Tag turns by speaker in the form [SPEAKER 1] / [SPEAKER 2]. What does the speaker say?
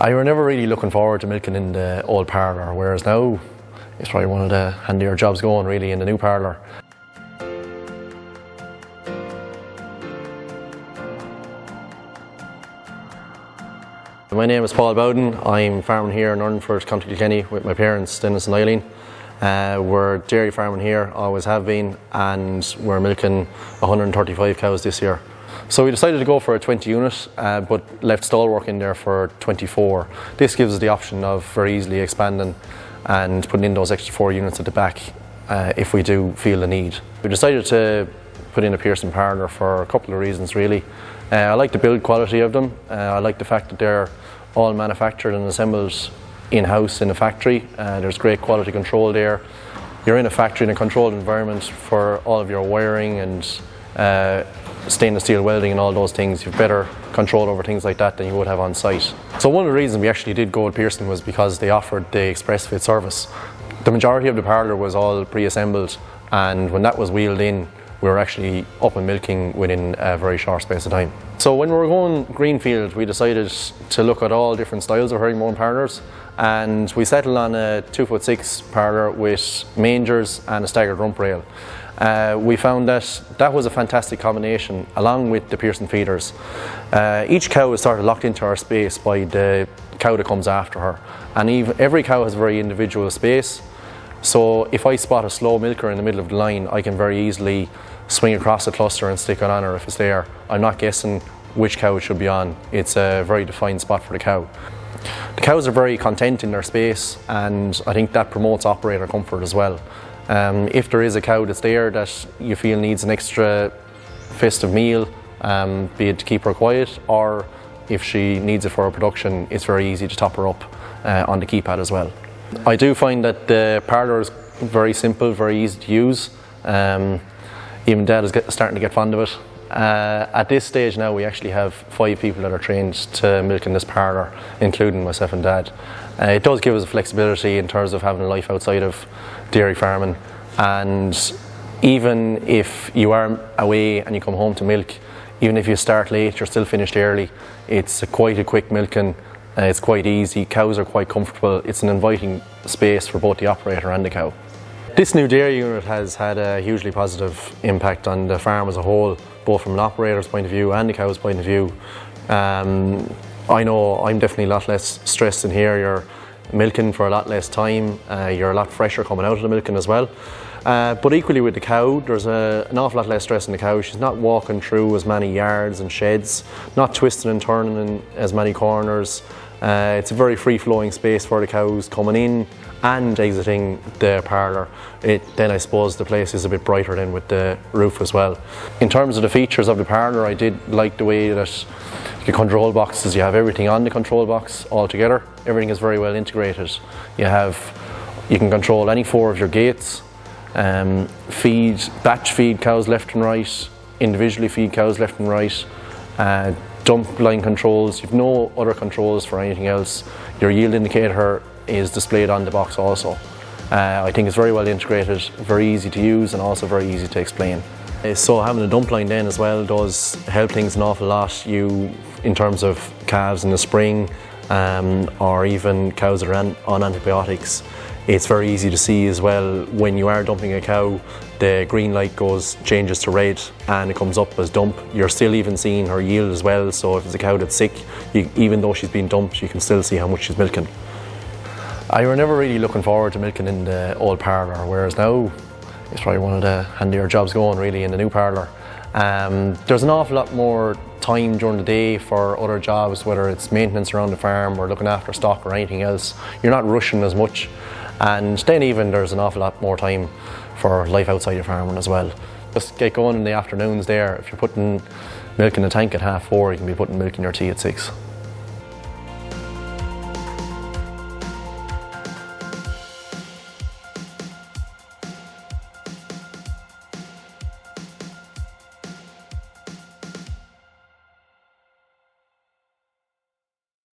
[SPEAKER 1] I were never really looking forward to milking in the old parlour, whereas now it's probably one of the handier jobs going really in the new parlour. My name is Paul Bowden. I'm farming here in Urnford, County Kilkenny with my parents, Dennis and Eileen. We're dairy farming here, always have been, and we're milking 135 cows this year. So we decided to go for a 20 unit, but left stall work in there for 24. This gives us the option of very easily expanding and putting in those extra 4 units at the back if we do feel the need. We decided to put in a Pearson Parlour for a couple of reasons really. I like the build quality of them. I like the fact that they're all manufactured and assembled in-house in a factory. There's great quality control there. You're in a factory in a controlled environment for all of your wiring and stainless steel welding and all those things. You've better control over things like that than you would have on site. So one of the reasons we actually did go with Pearson was because they offered the express fit service. The majority of the parlour was all pre-assembled, and when that was wheeled in, we were actually up and milking within a very short space of time. So when we were going greenfield, we decided to look at all different styles of herringbone parlours, and we settled on a 2'6" parlour with mangers and a staggered rump rail. We found that that was a fantastic combination along with the Pearson feeders. Each cow is sort of locked into our space by the cow that comes after her, and every cow has a very individual space. So if I spot a slow milker in the middle of the line, I can very easily swing across the cluster and stick it on her if it's there. I'm not guessing which cow it should be on. It's a very defined spot for the cow. The cows are very content in their space, and I think that promotes operator comfort as well. If there is a cow that's there that you feel needs an extra festive meal, be it to keep her quiet, or if she needs it for her production, it's very easy to top her up on the keypad as well. I do find that the parlour is very simple, very easy to use. Even Dad is starting to get fond of it. At this stage now, we actually have 5 people that are trained to milk in this parlour, including myself and Dad. It does give us flexibility in terms of having a life outside of dairy farming, and even if you are away and you come home to milk, even if you start late, you're still finished early. It's quite a quick milking. It's quite easy, cows are quite comfortable, it's an inviting space for both the operator and the cow. This new dairy unit has had a hugely positive impact on the farm as a whole, both from an operator's point of view and the cow's point of view. I know I'm definitely a lot less stressed in here. You're milking for a lot less time, you're a lot fresher coming out of the milking as well. But equally with the cow, there's an awful lot less stress in the cow. She's not walking through as many yards and sheds, not twisting and turning in as many corners. It's a very free-flowing space for the cows coming in and exiting the parlour. Then I suppose the place is a bit brighter than with the roof as well. In terms of the features of the parlour, I did like the way that the control boxes, you have everything on the control box all together. Everything is very well integrated. You can control any 4 of your gates, batch feed cows left and right, individually feed cows left and right, dump line controls. You've no other controls for anything else. Your yield indicator is displayed on the box also. I think it's very well integrated, very easy to use, and also very easy to explain. So having a dump line then as well does help things an awful lot. In terms of calves in the spring, or even cows that are on antibiotics, it's very easy to see as well when you are dumping a cow. The green light changes to red and it comes up as dump. You're still even seeing her yield as well, so if it's a cow that's sick, even though she's been dumped, you can still see how much she's milking. I were never really looking forward to milking in the old parlour, whereas now it's probably one of the handier jobs going really in the new parlour. There's an awful lot more time during the day for other jobs, whether it's maintenance around the farm or looking after stock or anything else. You're not rushing as much, and then even there's an awful lot more time for life outside your farming as well. Just get going in the afternoons there. If you're putting milk in the tank at 4:30, you can be putting milk in your tea at 6.